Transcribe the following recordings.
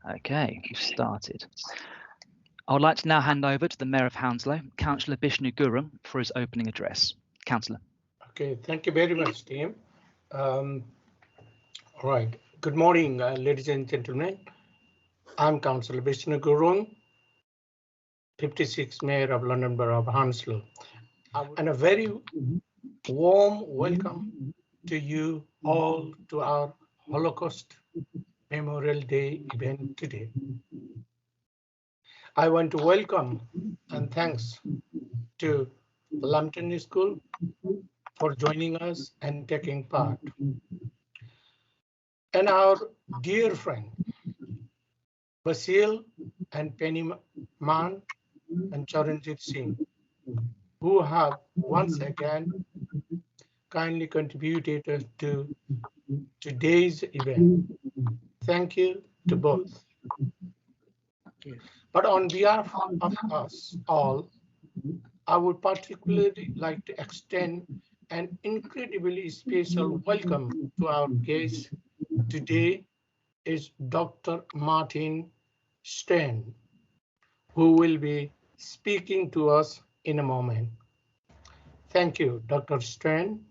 Okay, we've started. I would like to now hand over to the Mayor of Hounslow, Councillor Curran, for his opening address. Councillor. Okay, thank you very much, team. All right, good morning, ladies and gentlemen. I'm Councillor Curran, 56th Mayor of London Borough of Hounslow. And a very warm welcome to you all to our Holocaust Memorial Day event today. I want to welcome and thanks to Lambton School for joining us and taking part. And our dear friend, Basil and Penny Man and Charanjit Singh, who have once again kindly contributed to today's event. Thank you to both. But on behalf of us all, I would particularly like to extend an incredibly special welcome to our guest today is Dr. Martin Stein, who will be speaking to us in a moment. Thank you, Dr. Stein.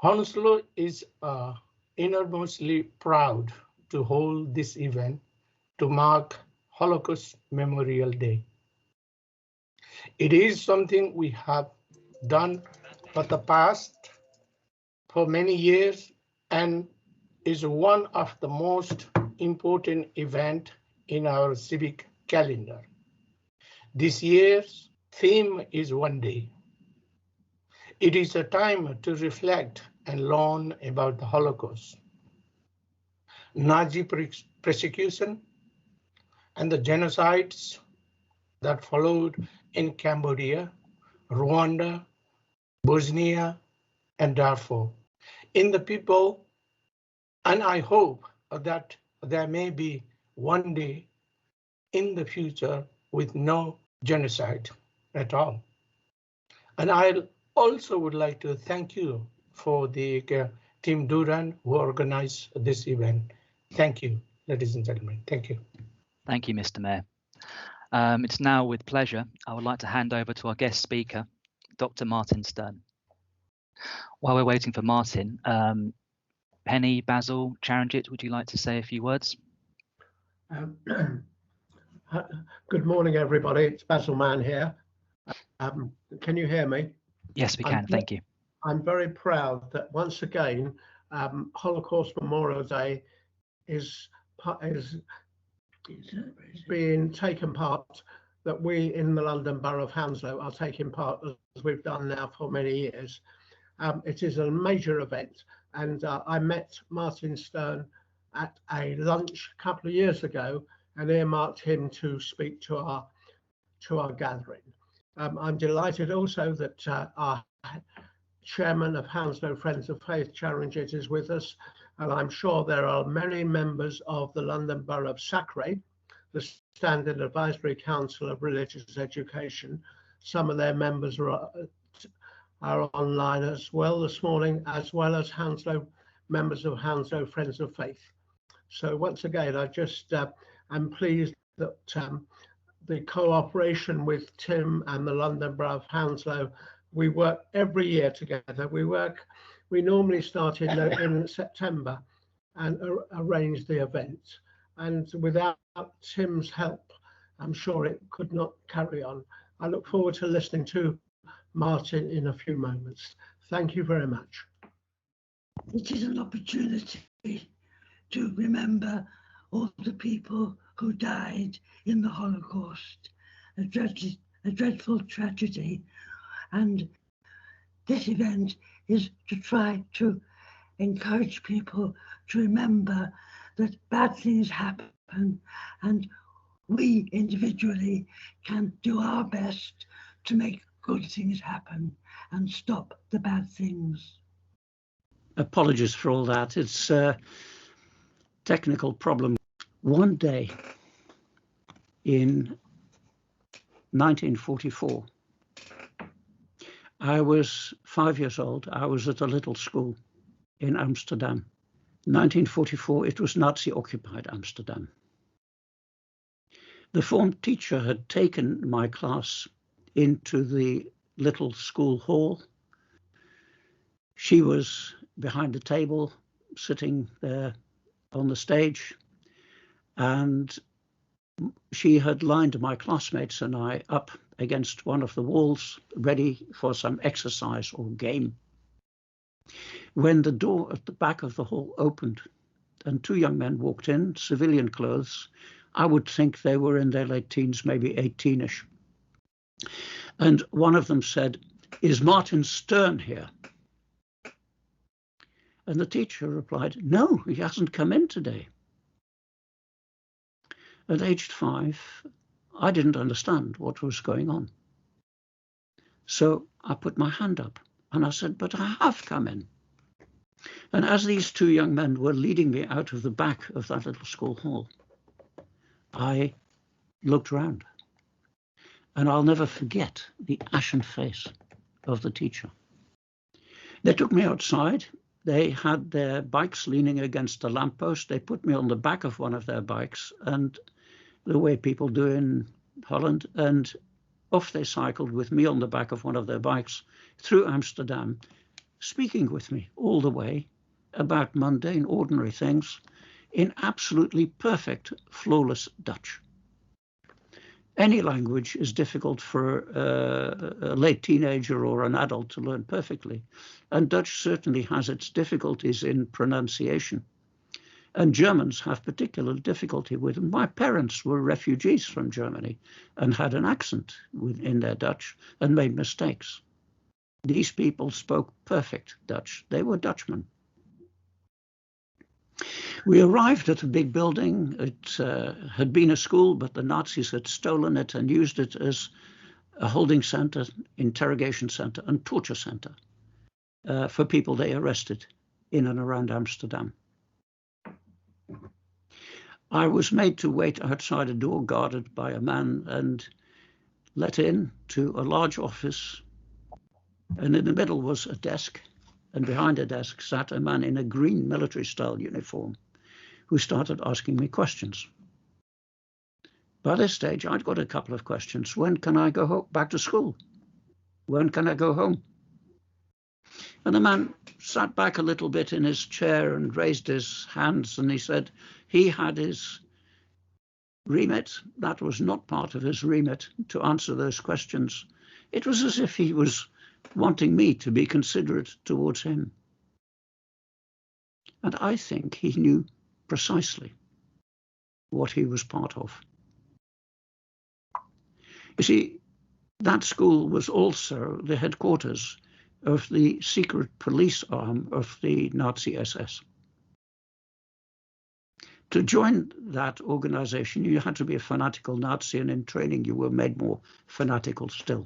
Hounslow is enormously proud to hold this event to mark Holocaust Memorial Day. It is something we have done for many years and is one of the most important events in our civic calendar. This year's theme is One Day. It is a time to reflect and learn about the Holocaust, Nazi persecution, and the genocides that followed in Cambodia, Rwanda, Bosnia, and Darfur. In the people, and I hope that there may be one day in the future with no genocide at all. And I also would like to thank you for the Team Duran who organized this event. Thank you, ladies and gentlemen. Thank you. Thank you, Mr. Mayor. It's now with pleasure I would like to hand over to our guest speaker, Dr. Martin Stein. While we're waiting for Martin, Penny, Basil, Charanjit, would you like to say a few words? Good morning, everybody. It's Basil Mann here. Can you hear me? Yes, we can. Thank you. I'm very proud that once again, Holocaust Memorial Day is being taken part, that we in the London Borough of Hounslow are taking part as we've done now for many years. It is a major event, and I met Martin Stein at a lunch a couple of years ago and earmarked him to speak to our gathering. I'm delighted also that our chairman of Hounslow Friends of Faith, Charanjit, is with us, and I'm sure there are many members of the London Borough of SACRE, the Standing Advisory Council of Religious Education. Some of their members are online as well this morning, as well as Hounslow members of Hounslow Friends of Faith. So once again, I just am pleased that the cooperation with Tim and the London Borough of Hounslow, we work every year together. We normally start in September and arrange the event. And without Tim's help, I'm sure it could not carry on. I look forward to listening to Martin in a few moments. Thank you very much. It is an opportunity to remember all the people who died in the Holocaust, a dreadful tragedy. And this event is to try to encourage people to remember that bad things happen and we individually can do our best to make good things happen and stop the bad things. Apologies for all that. It's a technical problem. One day in 1944, I was 5 years old. I was at a little school in Amsterdam. 1944, it was Nazi-occupied Amsterdam. The form teacher had taken my class into the little school hall. She was behind the table, sitting there on the stage, and she had lined my classmates and I up against one of the walls, ready for some exercise or game. When the door at the back of the hall opened and two young men walked in, civilian clothes, I would think they were in their late teens, maybe 18-ish. And one of them said, "Is Martin Stein here?" And the teacher replied, "No, he hasn't come in today." At aged 5, I didn't understand what was going on. So I put my hand up and I said, "But I have come in." And as these two young men were leading me out of the back of that little school hall, I looked round, and I'll never forget the ashen face of the teacher. They took me outside. They had their bikes leaning against a lamppost. They put me on the back of one of their bikes, and the way people do in Holland, and off they cycled with me on the back of one of their bikes through Amsterdam, speaking with me all the way about mundane, ordinary things in absolutely perfect, flawless Dutch. Any language is difficult for a late teenager or an adult to learn perfectly, and Dutch certainly has its difficulties in pronunciation. And Germans have particular difficulty with them. My parents were refugees from Germany and had an accent in their Dutch and made mistakes. These people spoke perfect Dutch. They were Dutchmen. We arrived at a big building. It had been a school, but the Nazis had stolen it and used it as a holding center, interrogation center, and torture center for people they arrested in and around Amsterdam. I was made to wait outside a door guarded by a man and let in to a large office. And in the middle was a desk, and behind the desk sat a man in a green military-style uniform who started asking me questions. By this stage, I'd got a couple of questions. When can I go back to school? When can I go home? And the man sat back a little bit in his chair and raised his hands, and he said he had his remit. That was not part of his remit to answer those questions. It was as if he was wanting me to be considerate towards him. And I think he knew precisely what he was part of. You see, that school was also the headquarters of the secret police arm of the Nazi SS. To join that organization, you had to be a fanatical Nazi, and in training you were made more fanatical still.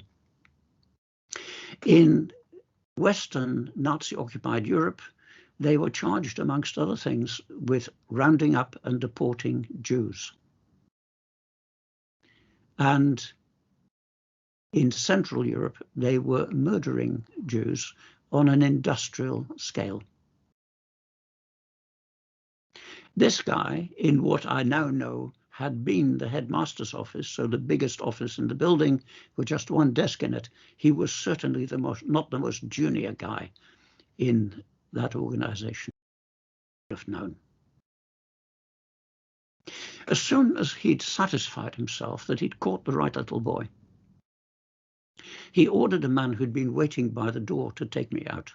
In Western Nazi-occupied Europe, they were charged, amongst other things, with rounding up and deporting Jews. And in Central Europe, they were murdering Jews on an industrial scale. This guy, in what I now know had been the headmaster's office, so the biggest office in the building with just one desk in it, he was certainly not the most junior guy in that organization I've known. As soon as he'd satisfied himself that he'd caught the right little boy, he ordered a man who'd been waiting by the door to take me out.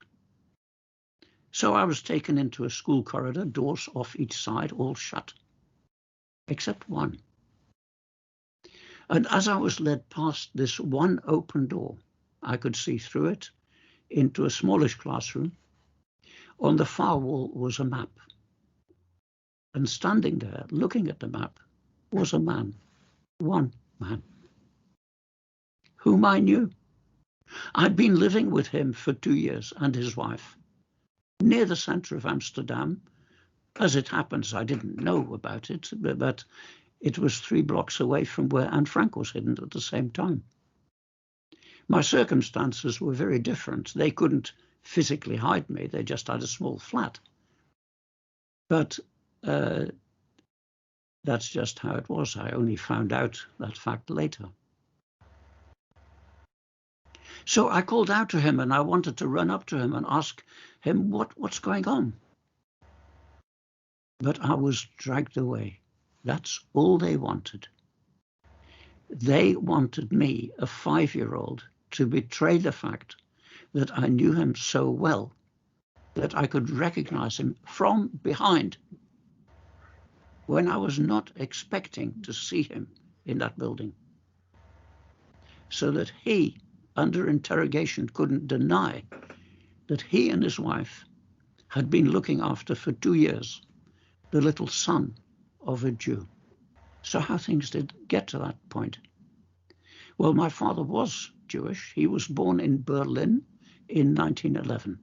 So I was taken into a school corridor, doors off each side, all shut, except one. And as I was led past this one open door, I could see through it into a smallish classroom. On the far wall was a map. And standing there, looking at the map, was a man, one man, whom I knew. I'd been living with him for 2 years and his wife, near the centre of Amsterdam. As it happens, I didn't know about it, but it was 3 blocks away from where Anne Frank was hidden at the same time. My circumstances were very different. They couldn't physically hide me. They just had a small flat. But That's just how it was. I only found out that fact later. So I called out to him, and I wanted to run up to him and ask him what's going on. But I was dragged away. That's all they wanted. They wanted me, a 5-year-old, to betray the fact that I knew him so well that I could recognize him from behind when I was not expecting to see him in that building. So that he, under interrogation, couldn't deny that he and his wife had been looking after for 2 years the little son of a Jew. So how things did get to that point? Well, my father was Jewish. He was born in Berlin in 1911.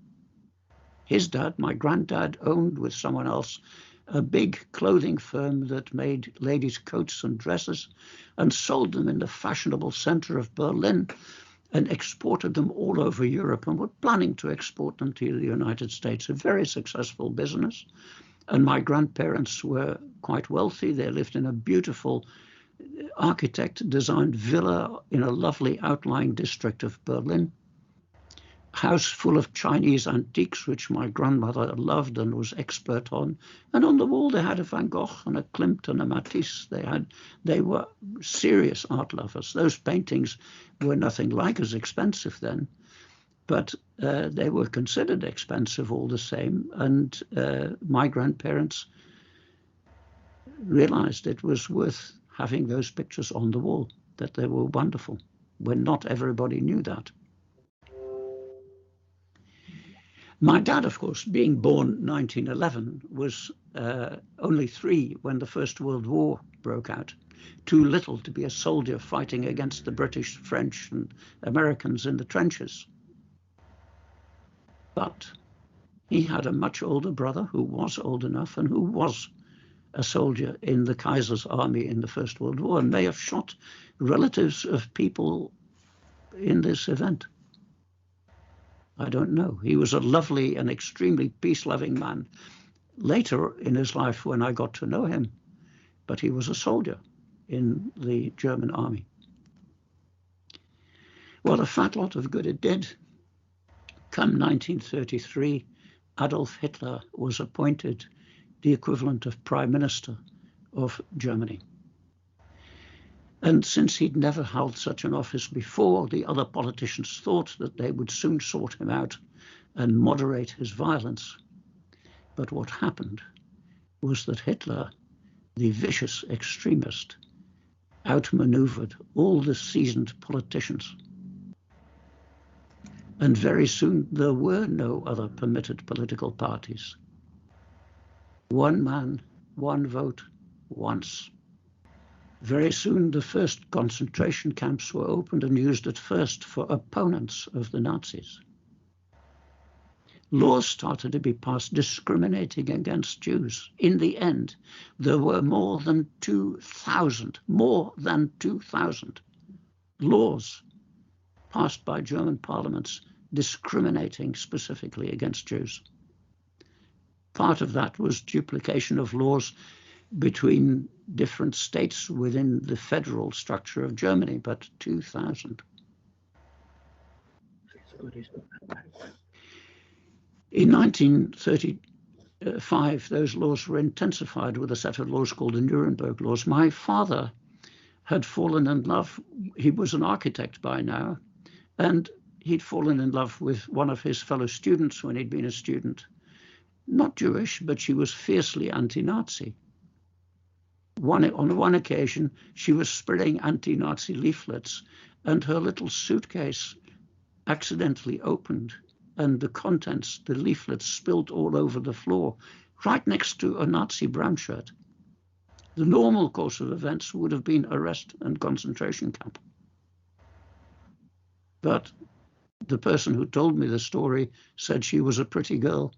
His dad, my granddad, owned with someone else a big clothing firm that made ladies' coats and dresses and sold them in the fashionable center of Berlin and exported them all over Europe, and were planning to export them to the United States. A very successful business. And my grandparents were quite wealthy. They lived in a beautiful architect-designed villa in a lovely outlying district of Berlin. House full of Chinese antiques, which my grandmother loved and was expert on. And on the wall they had a Van Gogh and a Klimt and a Matisse. They were serious art lovers. Those paintings were nothing like as expensive then, but they were considered expensive all the same. And my grandparents realized it was worth having those pictures on the wall, that they were wonderful, when not everybody knew that. My dad, of course, being born 1911, was only 3 when the First World War broke out, too little to be a soldier fighting against the British, French and Americans in the trenches. But he had a much older brother who was old enough and who was a soldier in the Kaiser's army in the First World War, and may have shot relatives of people in this event. I don't know. He was a lovely and extremely peace-loving man later in his life when I got to know him, but he was a soldier in the German army. Well, a fat lot of good it did. Come 1933, Adolf Hitler was appointed the equivalent of Prime Minister of Germany. And since he'd never held such an office before, the other politicians thought that they would soon sort him out and moderate his violence. But what happened was that Hitler, the vicious extremist, outmaneuvered all the seasoned politicians. And very soon there were no other permitted political parties. One man, one vote, once. Very soon the first concentration camps were opened and used at first for opponents of the Nazis. Laws started to be passed discriminating against Jews. In the end, there were more than 2,000 laws passed by German parliaments discriminating specifically against Jews. Part of that was duplication of laws between different states within the federal structure of Germany, but 2,000. In 1935, those laws were intensified with a set of laws called the Nuremberg laws. My father had fallen in love. He was an architect by now, and he'd fallen in love with one of his fellow students when he'd been a student. Not Jewish, but she was fiercely anti-Nazi. On one occasion, she was spreading anti-Nazi leaflets, and her little suitcase accidentally opened, and the contents, the leaflets, spilled all over the floor, right next to a Nazi brown shirt. The normal course of events would have been arrest and concentration camp. But the person who told me the story said she was a pretty girl,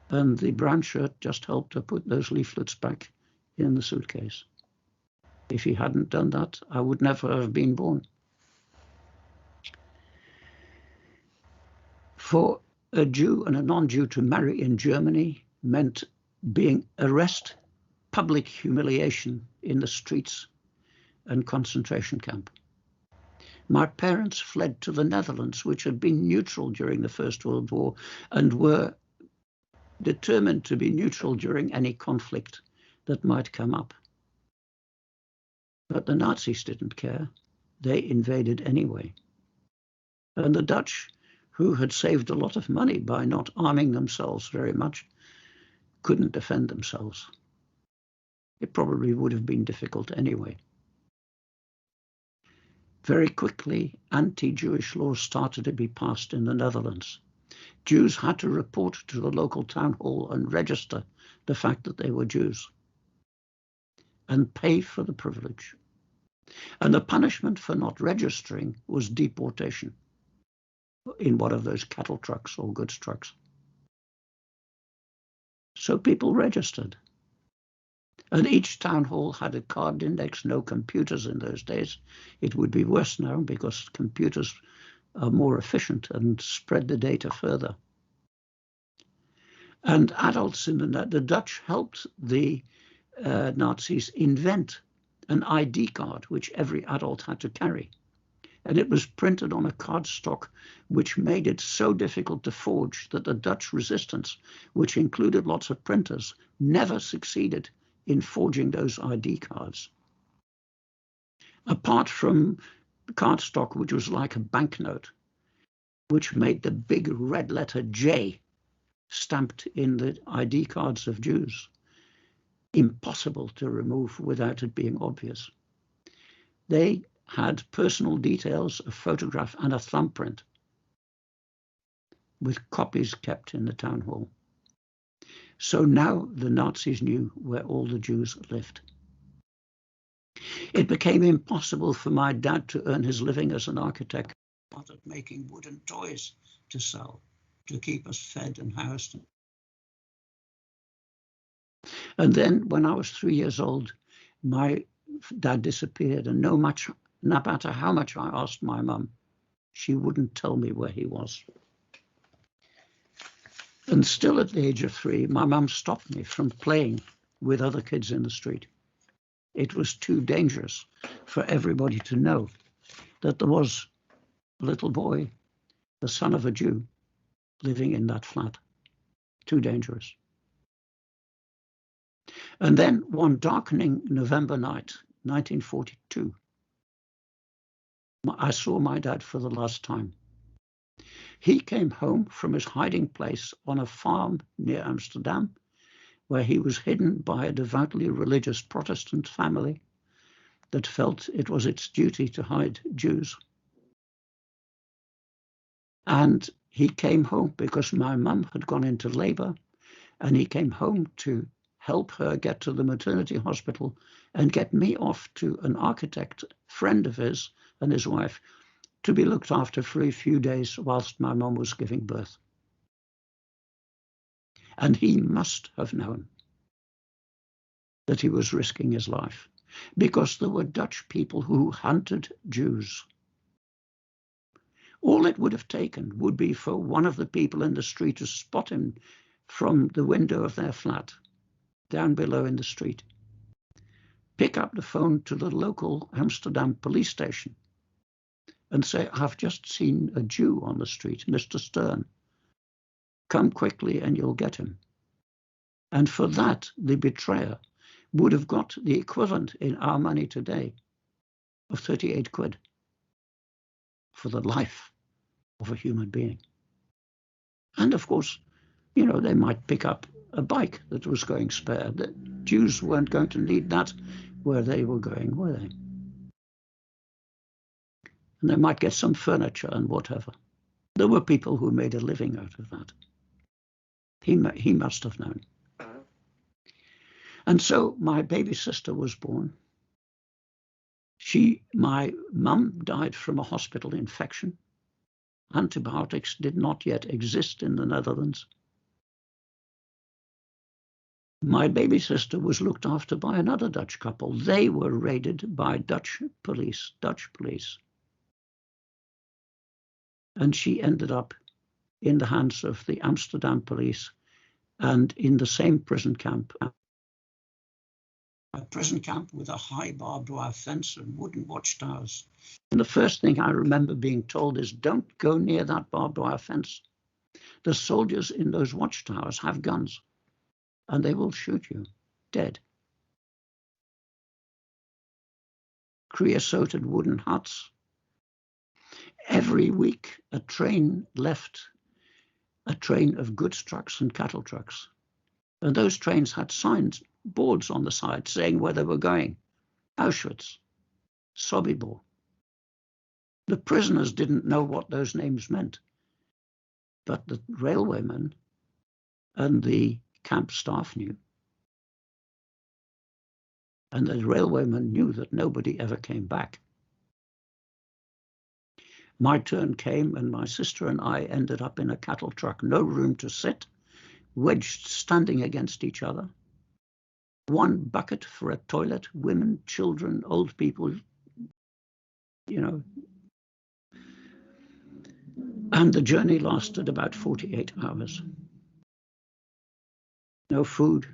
and the brown shirt just helped her put those leaflets back in the suitcase. If he hadn't done that, I would never have been born. For a Jew and a non-Jew to marry in Germany meant being arrested public humiliation in the streets and concentration camp. My parents fled to the Netherlands, which had been neutral during the First World War and were determined to be neutral during any conflict that might come up. But the Nazis didn't care. They invaded anyway. And the Dutch, who had saved a lot of money by not arming themselves very much, couldn't defend themselves. It probably would have been difficult anyway. Very quickly, anti-Jewish laws started to be passed in the Netherlands. Jews had to report to the local town hall and register the fact that they were Jews and pay for the privilege. And the punishment for not registering was deportation in one of those cattle trucks or goods trucks. So people registered. And each town hall had a card index, no computers in those days. It would be worse now because computers are more efficient and spread the data further. And adults in the Dutch helped the Nazis invent an ID card, which every adult had to carry. And it was printed on a cardstock, which made it so difficult to forge that the Dutch resistance, which included lots of printers, never succeeded in forging those ID cards. Apart from the cardstock, which was like a banknote, which made the big red letter J stamped in the ID cards of Jews, impossible to remove without it being obvious. They had personal details, a photograph and a thumbprint, with copies kept in the town hall. So now the Nazis knew where all the Jews lived. It became impossible for my dad to earn his living as an architect. He started making wooden toys to sell, to keep us fed and housed. And then when I was 3 years old, my dad disappeared, and no matter how much I asked my mum, she wouldn't tell me where he was. And still at the age of 3, my mum stopped me from playing with other kids in the street. It was too dangerous for everybody to know that there was a little boy, the son of a Jew, living in that flat. Too dangerous. And then one darkening November night, 1942, I saw my dad for the last time. He came home from his hiding place on a farm near Amsterdam, where he was hidden by a devoutly religious Protestant family that felt it was its duty to hide Jews. And he came home because my mum had gone into labor, and he came home to help her get to the maternity hospital and get me off to an architect friend of his and his wife to be looked after for a few days whilst my mum was giving birth. And he must have known that he was risking his life, because there were Dutch people who hunted Jews. All it would have taken would be for one of the people in the street to spot him from the window of their flat, down below in the street, pick up the phone to the local Amsterdam police station and say, "I've just seen a Jew on the street, Mr. Stern. Come quickly and you'll get him." And for that, the betrayer would have got the equivalent in our money today of 38 quid for the life of a human being. And of course, you know, they might pick up a bike that was going spare. The Jews weren't going to need that where they were going, were they? And they might get some furniture and whatever. There were people who made a living out of that. He must have known. And so my baby sister was born. My mum died from a hospital infection. Antibiotics did not yet exist in the Netherlands. My baby sister was looked after by another Dutch couple. They were raided by Dutch police. And she ended up in the hands of the Amsterdam police and in the same prison camp a prison camp with a high barbed wire fence and wooden watchtowers. And the first thing I remember being told is, don't go near that barbed wire fence. The soldiers in those watchtowers have guns and they will shoot you dead. Creosoted wooden huts. Every week a train left, a train of goods trucks and cattle trucks. And those trains had signs, boards on the side saying where they were going. Auschwitz, Sobibor. The prisoners didn't know what those names meant, but the railwaymen and the camp staff knew. And the railwaymen knew that nobody ever came back. My turn came and my sister and I ended up in a cattle truck, no room to sit, wedged standing against each other. One bucket for a toilet, women, children, old people, you know. And the journey lasted about 48 hours. No food.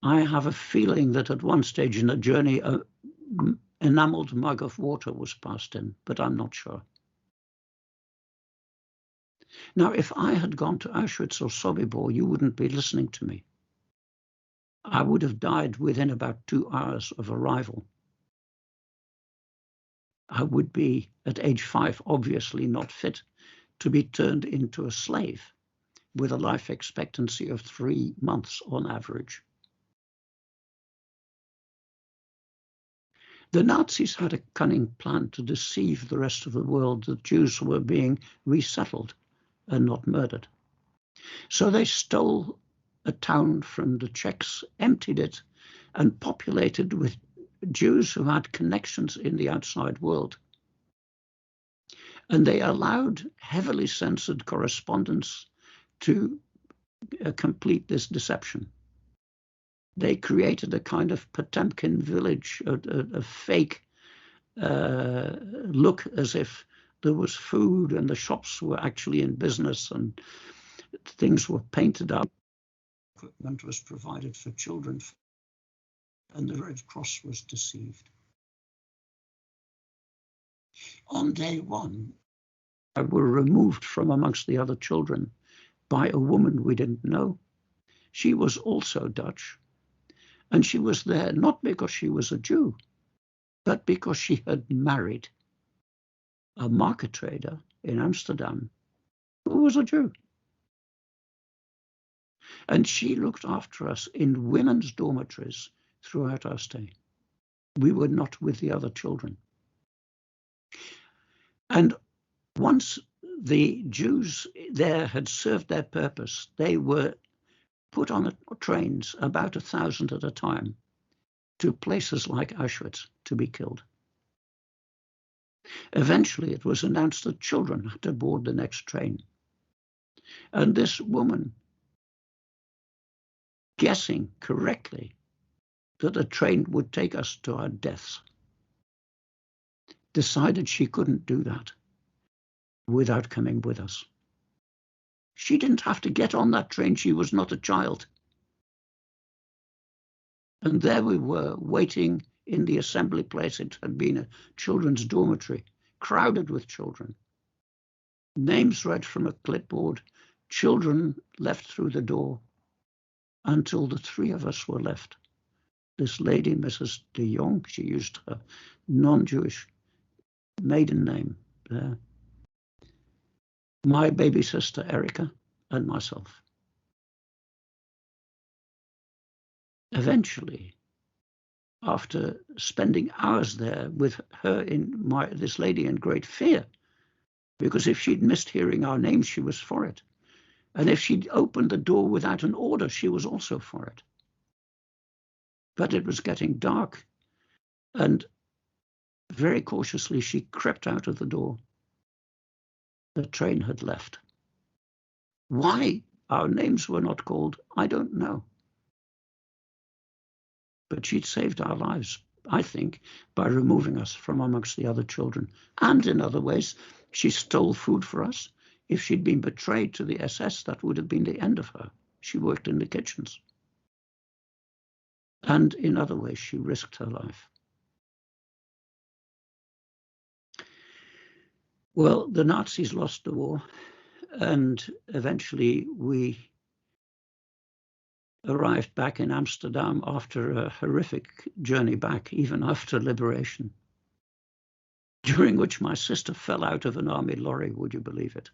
I have a feeling that at one stage in the journey, an enameled mug of water was passed in, but I'm not sure. Now, if I had gone to Auschwitz or Sobibor, you wouldn't be listening to me. I would have died within about 2 hours of arrival. I would be, at age 5, obviously not fit to be turned into a slave with a life expectancy of 3 months on average. The Nazis had a cunning plan to deceive the rest of the world that Jews were being resettled and not murdered. So they stole a town from the Czechs, emptied it, and populated with Jews who had connections in the outside world. And they allowed heavily censored correspondence to complete this deception. They created a kind of Potemkin village, a fake look as if there was food and the shops were actually in business and things were painted up. Equipment was provided for children and the Red Cross was deceived. On day 1, I were removed from amongst the other children by a woman we didn't know. She was also Dutch, and she was there not because she was a Jew, but because she had married a market trader in Amsterdam who was a Jew. And she looked after us in women's dormitories throughout our stay. We were not with the other children. And once the Jews there had served their purpose, they were put on trains, about 1,000 at a time, to places like Auschwitz to be killed. Eventually, it was announced that children had to board the next train. And this woman, guessing correctly that the train would take us to our deaths, decided she couldn't do that without coming with us. She didn't have to get on that train. She was not a child. And there we were, waiting in the assembly place. It had been a children's dormitory, crowded with children. Names read from a clipboard, children left through the door, until the 3 of us were left. This lady, Mrs. de Jong, she used her non-Jewish maiden name there. My baby sister, Erica, and myself. Eventually, after spending hours there with her, this lady in great fear, because if she'd missed hearing our names, she was for it. And if she'd opened the door without an order, she was also for it. But it was getting dark, and very cautiously she crept out of the door. The train had left. Why our names were not called, I don't know. But she'd saved our lives, I think, by removing us from amongst the other children. And in other ways, she stole food for us. If she'd been betrayed to the SS, that would have been the end of her. She worked in the kitchens. and in other ways she risked her life. Well, the Nazis lost the war, and eventually we arrived back in Amsterdam after a horrific journey back, even after liberation, during which my sister fell out of an army lorry, would you believe it,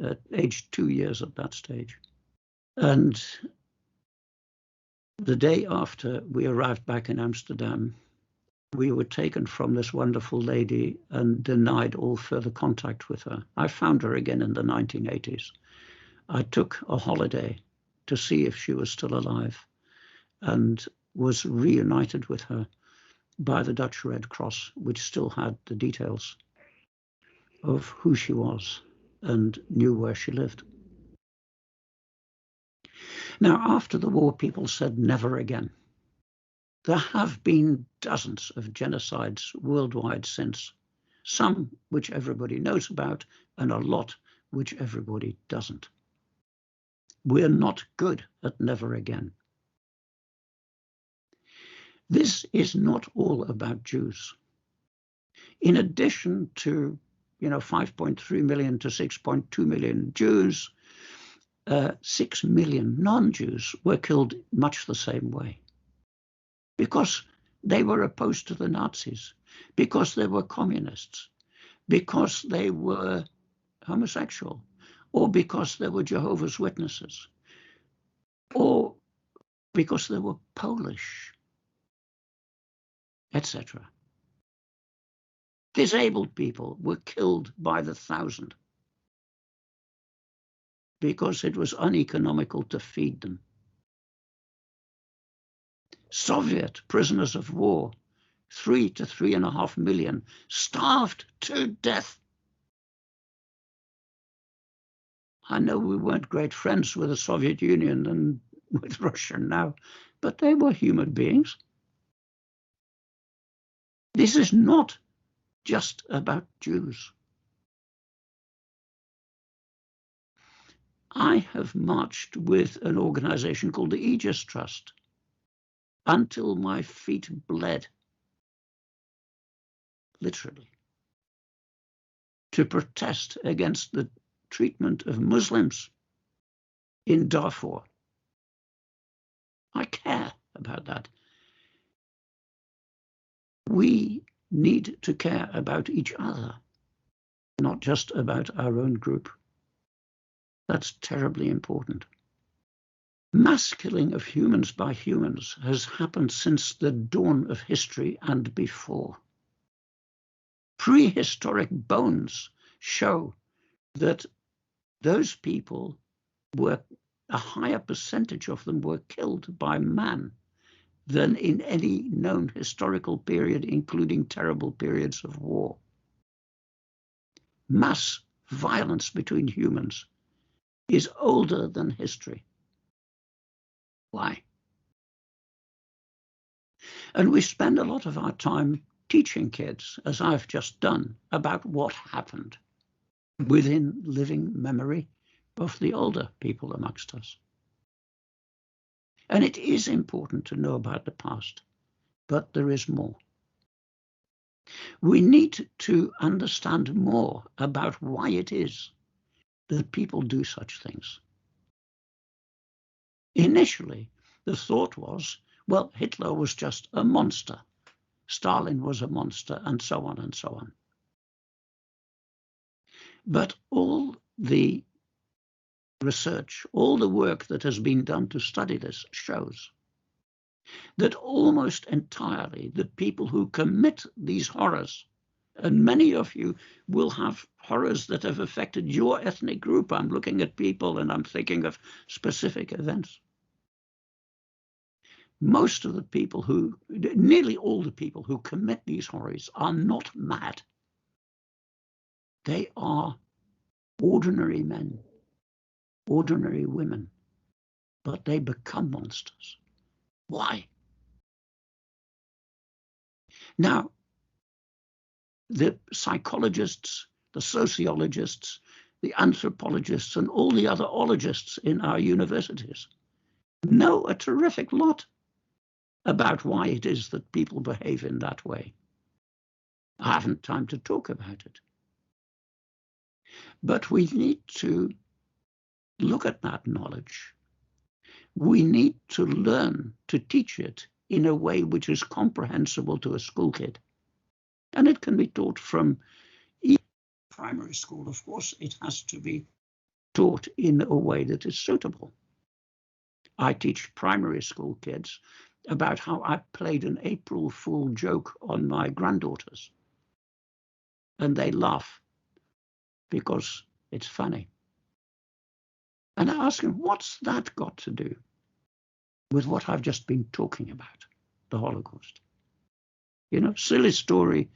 at age 2 years at that stage. And the day after we arrived back in Amsterdam, we were taken from this wonderful lady and denied all further contact with her. I found her again in the 1980s. I took a holiday to see if she was still alive and was reunited with her by the Dutch Red Cross, which still had the details of who she was and knew where she lived. Now, after the war, people said never again. There have been dozens of genocides worldwide since, some which everybody knows about and a lot which everybody doesn't. We're not good at never again. This is not all about Jews. In addition to 5.3 million to 6.2 million Jews, 6 million non-Jews were killed much the same way, because they were opposed to the Nazis, because they were communists, because they were homosexual, or because they were Jehovah's Witnesses, or because they were Polish, etc. Disabled people were killed by the thousand because it was uneconomical to feed them. Soviet prisoners of war, 3 to 3.5 million, starved to death. I know we weren't great friends with the Soviet Union and with Russia now, but they were human beings. This is not just about Jews. I have marched with an organization called the Aegis Trust until my feet bled, literally, to protest against the treatment of Muslims in Darfur. I care about that. We need to care about each other, not just about our own group. That's terribly important. Mass killing of humans by humans has happened since the dawn of history and before. Prehistoric bones show that those people were, a higher percentage of them were killed by man than in any known historical period, including terrible periods of war. Mass violence between humans is older than history. Why? And we spend a lot of our time teaching kids, as I've just done, about what happened within living memory of the older people amongst us. And it is important to know about the past, but there is more. We need to understand more about why it is that people do such things. Initially, the thought was, well, Hitler was just a monster, Stalin was a monster, and so on and so on. But all the research, all the work that has been done to study this shows that almost entirely the people who commit these horrors, and many of you will have horrors that have affected your ethnic group. I'm looking at people and I'm thinking of specific events. Most of the people nearly all the people who commit these horrors are not mad. They are ordinary men, ordinary women, but they become monsters. Why? Now, the psychologists, the sociologists, the anthropologists, and all the other ologists in our universities know a terrific lot about why it is that people behave in that way. I haven't time to talk about it. But we need to look at that knowledge. We need to learn to teach it in a way which is comprehensible to a school kid. And it can be taught from primary school. Of course, it has to be taught in a way that is suitable. I teach primary school kids about how I played an April Fool joke on my granddaughters. And they laugh because it's funny. And I ask them, what's that got to do with what I've just been talking about, the Holocaust? You know, silly story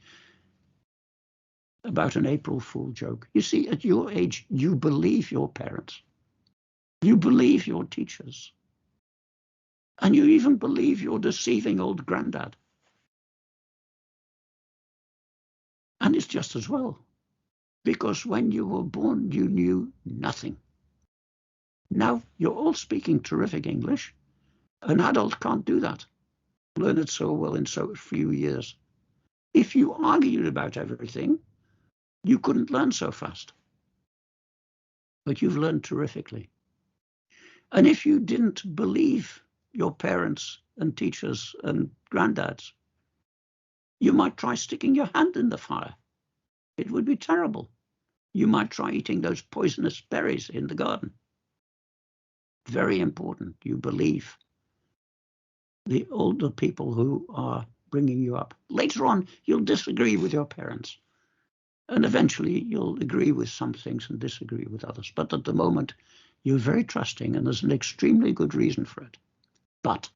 about an April Fool joke. You see, at your age, you believe your parents. You believe your teachers. And you even believe your deceiving old granddad. And it's just as well, because when you were born, you knew nothing. Now you're all speaking terrific English. An adult can't do that. Learn it so well in so few years. If you argued about everything, you couldn't learn so fast. But you've learned terrifically. And if you didn't believe your parents and teachers and granddads, you might try sticking your hand in the fire. It would be terrible. You might try eating those poisonous berries in the garden. Very important, you believe the older people who are bringing you up. Later on, you'll disagree with your parents. And eventually, you'll agree with some things and disagree with others. But at the moment, you're very trusting, and there's an extremely good reason for it. But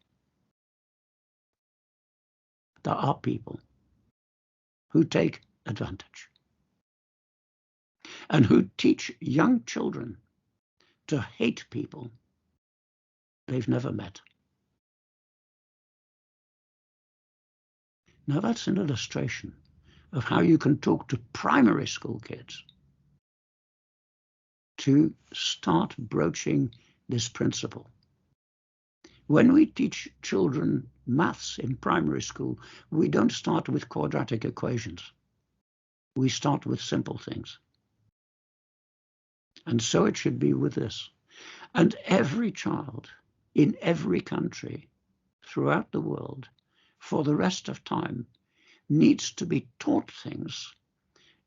there are people who take advantage and who teach young children to hate people they've never met. Now that's an illustration of how you can talk to primary school kids to start broaching this principle. When we teach children maths in primary school, we don't start with quadratic equations. We start with simple things. And so it should be with this. And every child in every country throughout the world, for the rest of time, needs to be taught things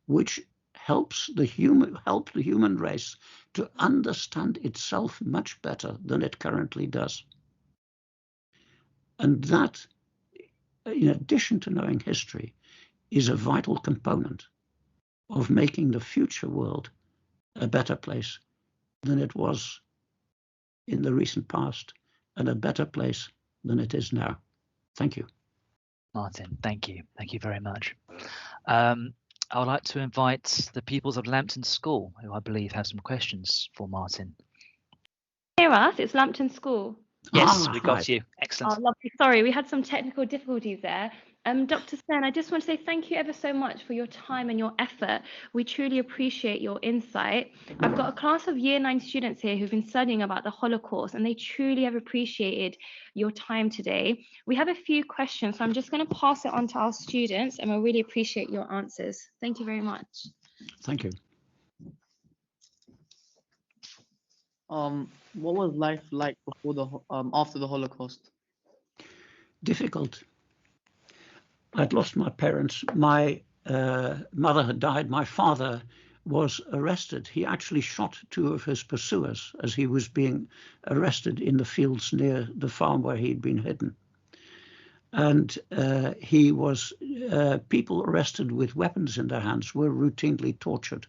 which help the human race to understand itself much better than it currently does. And that, in addition to knowing history, is a vital component of making the future world a better place than it was in the recent past, and a better place than it is now. Thank you. Martin, thank you. Thank you very much. I would like to invite the pupils of Lambton School, who I believe have some questions for Martin. Hear us? It's Lambton School. Yes, we got you. Excellent. Oh, lovely. Sorry, we had some technical difficulties there. Dr. Stein, I just want to say thank you ever so much for your time and your effort. We truly appreciate your insight. I've got a class of Year 9 students here who've been studying about the Holocaust, and they truly have appreciated your time today. We have a few questions, so I'm just going to pass it on to our students, and we really appreciate your answers. Thank you very much. Thank you. What was life like before after the Holocaust? Difficult. I'd lost my parents. My mother had died. My father was arrested. He actually shot 2 of his pursuers as he was being arrested in the fields near the farm where he'd been hidden. And he was, people arrested with weapons in their hands were routinely tortured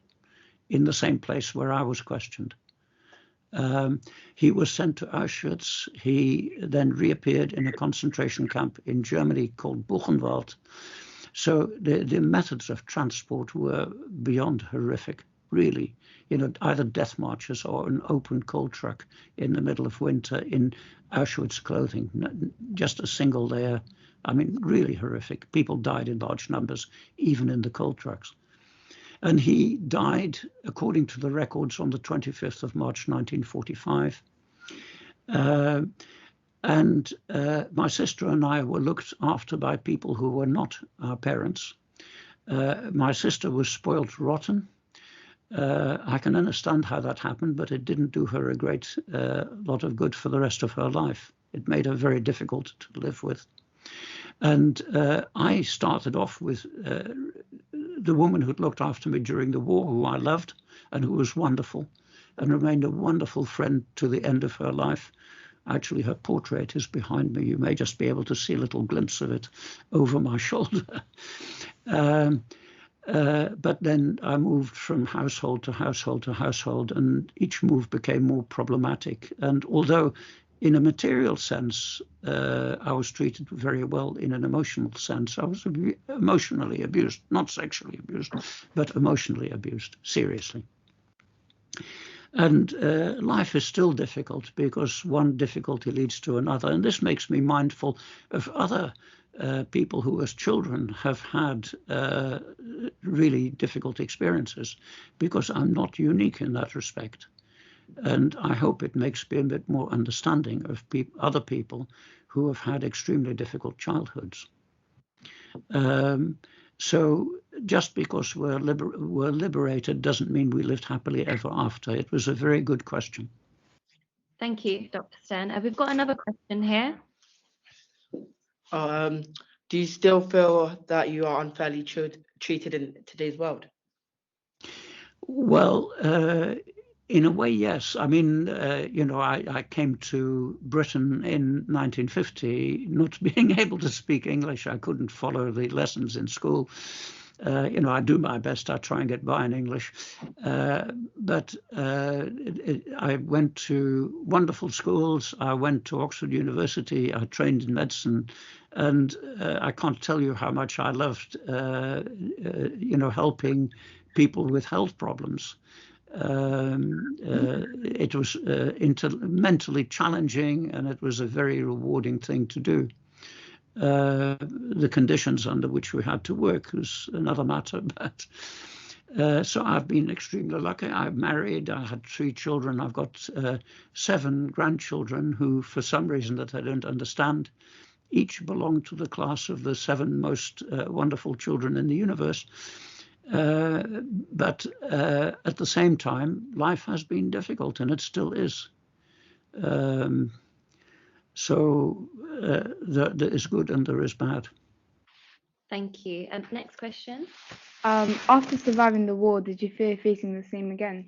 in the same place where I was questioned. He was sent to Auschwitz. He then reappeared in a concentration camp in Germany called Buchenwald. So the methods of transport were beyond horrific, really. You know, either death marches or an open coal truck in the middle of winter in Auschwitz clothing, just a single layer. I mean, really horrific. People died in large numbers, even in the coal trucks. And he died, according to the records, on the 25th of March, 1945. And my sister and I were looked after by people who were not our parents. My sister was spoilt rotten. I can understand how that happened, but it didn't do her a great lot of good for the rest of her life. It made her very difficult to live with. And I started off with the woman who'd looked after me during the war, who I loved and who was wonderful and remained a wonderful friend to the end of her life. Actually, her portrait is behind me. You may just be able to see a little glimpse of it over my shoulder. But then I moved from household to household to household, and each move became more problematic. And although in a material sense, I was treated very well, in an emotional sense, I was emotionally abused, not sexually abused, but emotionally abused, seriously. And life is still difficult because one difficulty leads to another. And this makes me mindful of other people who as children have had really difficult experiences, because I'm not unique in that respect. And I hope it makes me a bit more understanding of other people who have had extremely difficult childhoods. So just because we're liberated doesn't mean we lived happily ever after. It was a very good question. Thank you, Dr. Stein. We've got another question here. Do you still feel that you are unfairly treated in today's world? Well, in a way, yes. I mean, you know, I came to Britain in 1950, not being able to speak English. I couldn't follow the lessons in school. You know, I do my best. I try and get by in English. But I went to wonderful schools. I went to Oxford University. I trained in medicine. And I can't tell you how much I loved, you know, helping people with health problems. It was mentally challenging, and it was a very rewarding thing to do. The conditions under which we had to work was another matter, but so I've been extremely lucky. I'm married, I had 3 children, I've got 7 grandchildren who, for some reason that I don't understand, each belong to the class of the 7 most wonderful children in the universe. But at the same time, life has been difficult, and it still is. So there is good and there is bad. Thank you. And next question. After surviving the war, did you fear facing the same again?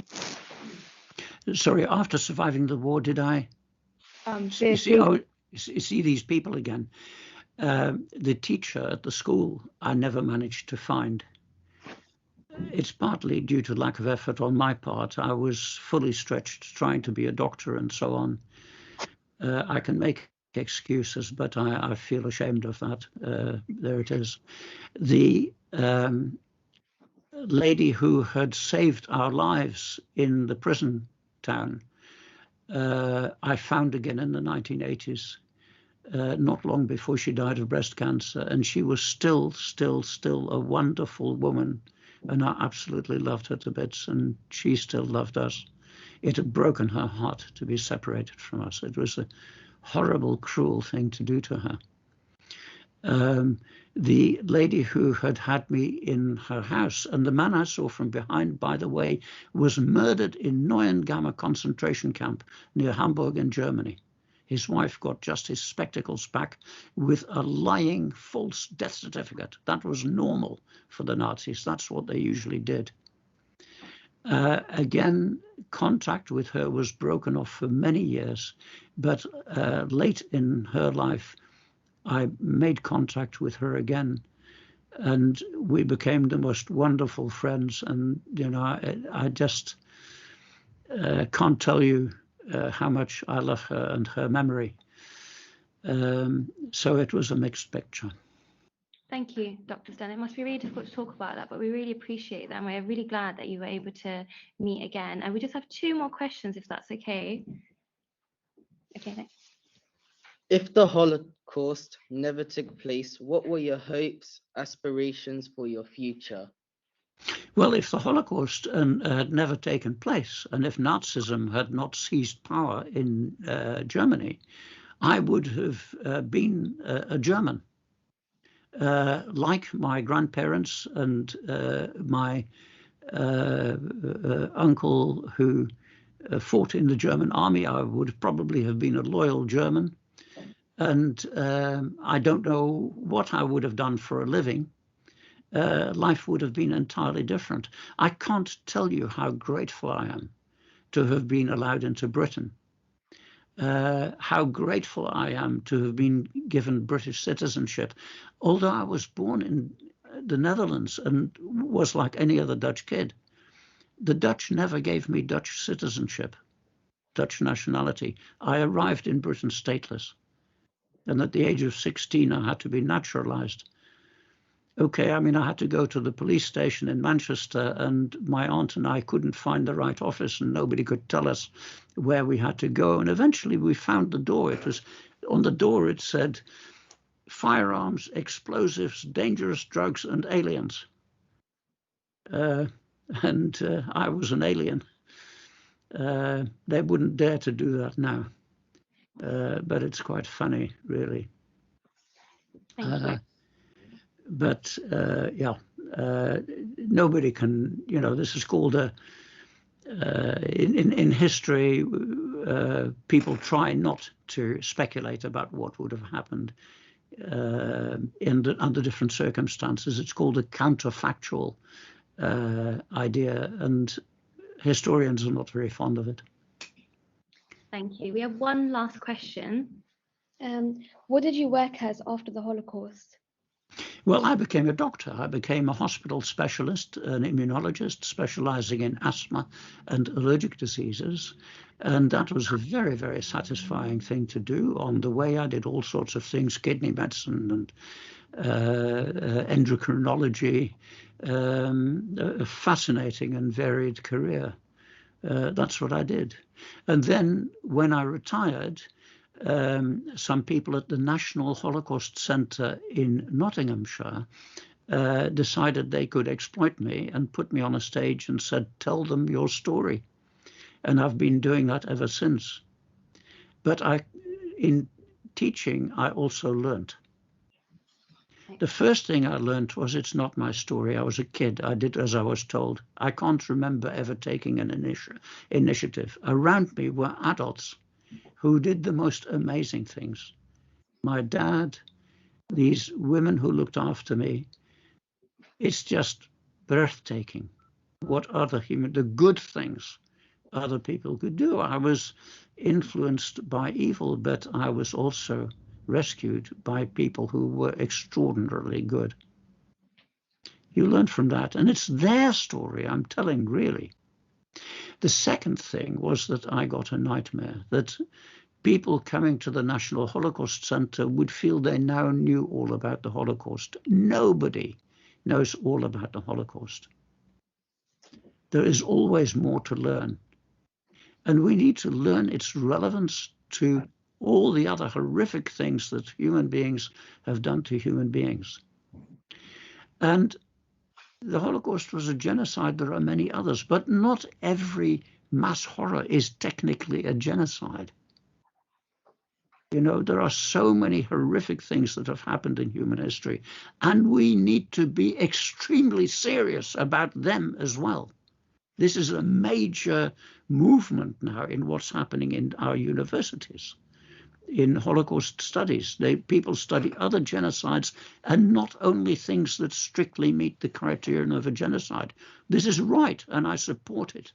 Sorry, after surviving the war, did I? You see these people again. The teacher at the school, I never managed to find. It's partly due to lack of effort on my part. I was fully stretched trying to be a doctor and so on. I can make excuses, but I feel ashamed of that. There it is. The lady who had saved our lives in the prison town, I found again in the 1980s, not long before she died of breast cancer. And she was still a wonderful woman. And I absolutely loved her to bits, and she still loved us. It had broken her heart to be separated from us. It was a horrible, cruel thing to do to her. The lady who had me in her house, and the man I saw from behind, by the way, was murdered in Neuengamme concentration camp near Hamburg in Germany. His wife got just his spectacles back with a lying false death certificate. That was normal for the Nazis. That's what they usually did. Again, contact with her was broken off for many years, but late in her life, I made contact with her again, and we became the most wonderful friends. And, you know, I just can't tell you how much I love her and her memory. So it was a mixed picture. Thank you, Dr. Stein. It must be really difficult to talk about that, but we really appreciate that, and we're really glad that you were able to meet again. And we just have 2 more questions, if that's okay. Okay, thanks. If the Holocaust never took place, what were your hopes, aspirations for your future? Well, if the Holocaust had never taken place, and if Nazism had not seized power in Germany, I would have been a German, like my grandparents and my uncle who fought in the German army. I would probably have been a loyal German. And I don't know what I would have done for a living. Life would have been entirely different. I can't tell you how grateful I am to have been allowed into Britain. How grateful I am to have been given British citizenship. Although I was born in the Netherlands and was like any other Dutch kid, the Dutch never gave me Dutch citizenship, Dutch nationality. I arrived in Britain stateless. And at the age of 16, I had to be naturalized. Okay, I mean, I had to go to the police station in Manchester, and my aunt and I couldn't find the right office, and nobody could tell us where we had to go. And eventually we found the door. It was on the door, it said, firearms, explosives, dangerous drugs, and aliens. I was an alien. They wouldn't dare to do that now. But it's quite funny, really. Thank you. But yeah, nobody can, you know, this is called in history, people try not to speculate about what would have happened under different circumstances. It's called a counterfactual idea, and historians are not very fond of it. Thank you. We have one last question. What did you work as after the Holocaust? Well, I became a doctor. I became a hospital specialist, an immunologist specializing in asthma and allergic diseases. And that was a very, very satisfying thing to do. On the way, I did all sorts of things, kidney medicine and endocrinology, a fascinating and varied career. That's what I did. And then when I retired, some people at the National Holocaust Centre in Nottinghamshire decided they could exploit me and put me on a stage and said, tell them your story. And I've been doing that ever since. But in teaching, I also learnt. The first thing I learned was it's not my story. I was a kid. I did as I was told. I can't remember ever taking an initiative. Around me were adults who did the most amazing things. My dad, these women who looked after me. It's just breathtaking what the good things other people could do. I was influenced by evil, but I was also rescued by people who were extraordinarily good. You learn from that, and it's their story I'm telling, really. The second thing was that I got a nightmare, that people coming to the National Holocaust Centre would feel they now knew all about the Holocaust. Nobody knows all about the Holocaust. There is always more to learn. And we need to learn its relevance to all the other horrific things that human beings have done to human beings. And the Holocaust was a genocide. There are many others, but not every mass horror is technically a genocide. You know, there are so many horrific things that have happened in human history, and we need to be extremely serious about them as well. This is a major movement now in what's happening in our universities. In Holocaust studies, people study other genocides and not only things that strictly meet the criterion of a genocide. This is right, and I support it.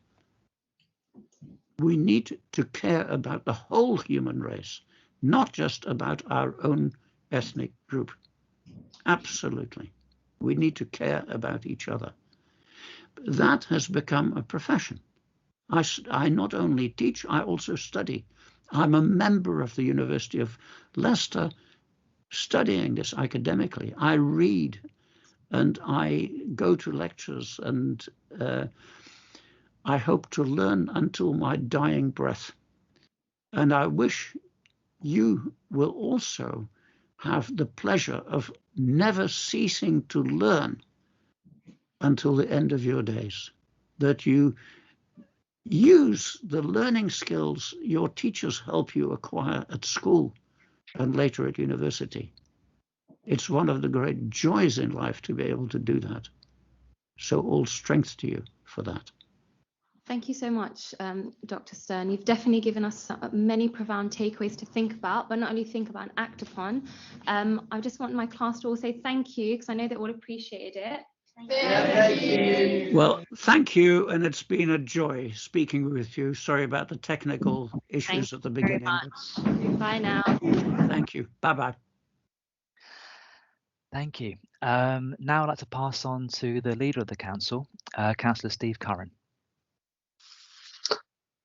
We need to care about the whole human race, not just about our own ethnic group. Absolutely. We need to care about each other. That has become a profession. I not only teach, I also study. I'm a member of the University of Leicester studying this academically. I read and I go to lectures, and I hope to learn until my dying breath. And I wish you will also have the pleasure of never ceasing to learn until the end of your days, that you use the learning skills your teachers help you acquire at school and later at university. It's one of the great joys in life to be able to do that. So all strength to you for that. Thank you so much, Dr. Stein. You've definitely given us many profound takeaways to think about, but not only think about and act upon. I just want my class to all say thank you, because I know they all appreciated it. Thank you. Well, thank you, and it's been a joy speaking with you. Sorry about the technical issues at the beginning. Bye now. Thank you. Bye-bye. Thank you. Now I'd like to pass on to the leader of the council, Councillor Steve Curran.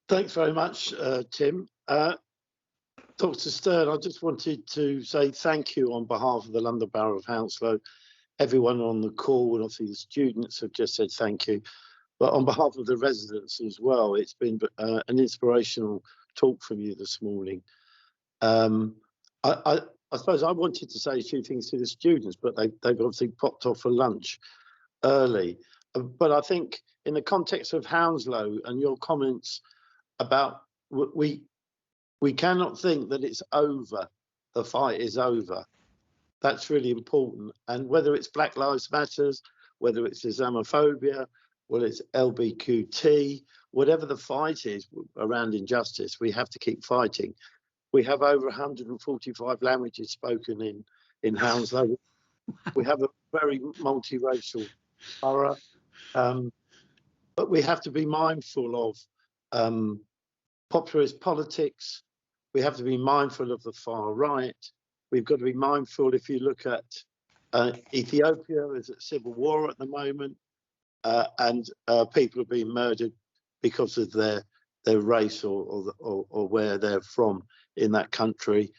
Thanks very much, Tim. Dr. Stern, I just wanted to say thank you on behalf of the London Borough of Hounslow. Everyone on the call, and obviously the students have just said thank you. But on behalf of the residents as well, it's been an inspirational talk from you this morning. I suppose I wanted to say a few things to the students, but they've obviously popped off for lunch early. But I think in the context of Hounslow and your comments about we cannot think that it's over, the fight is over. That's really important. And whether it's Black Lives Matters, whether it's Islamophobia, whether it's LBQT, whatever the fight is around injustice, we have to keep fighting. We have over 145 languages spoken in Hounslow. We have a very multiracial borough, but we have to be mindful of populist politics. We have to be mindful of the far right. We've got to be mindful, if you look at Ethiopia, there's a civil war at the moment, and people are being murdered because of their race or where they're from in that country.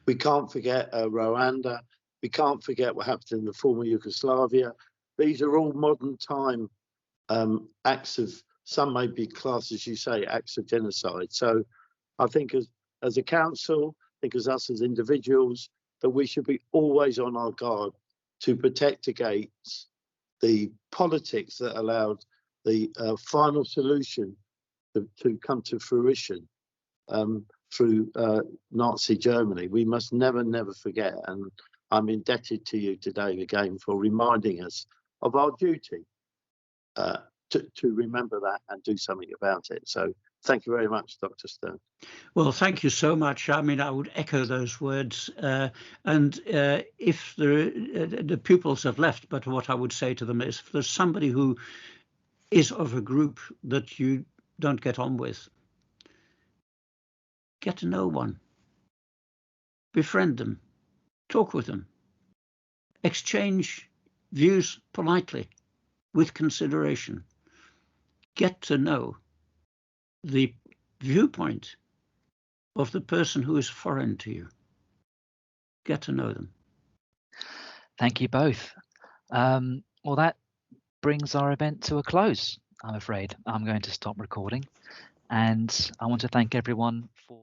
We can't forget Rwanda. We can't forget what happened in the former Yugoslavia. These are all modern time acts of, some may be classed, as you say, acts of genocide. So I think as a council, I think as us as individuals, that we should be always on our guard to protect against the politics that allowed the final solution to come to fruition through Nazi Germany. We must never, never forget. And I'm indebted to you today again for reminding us of our duty to remember that and do something about it. So thank you very much, Dr. Stern. Well, thank you so much. I mean, I would echo those words. And if the pupils have left, but what I would say to them is, if there's somebody who is of a group that you don't get on with, get to know one, befriend them, talk with them, exchange views politely, with consideration. Get to know the viewpoint of the person who is foreign to you. Get to know them. Thank you both. Well, that brings our event to a close, I'm afraid. I'm going to stop recording, and I want to thank everyone for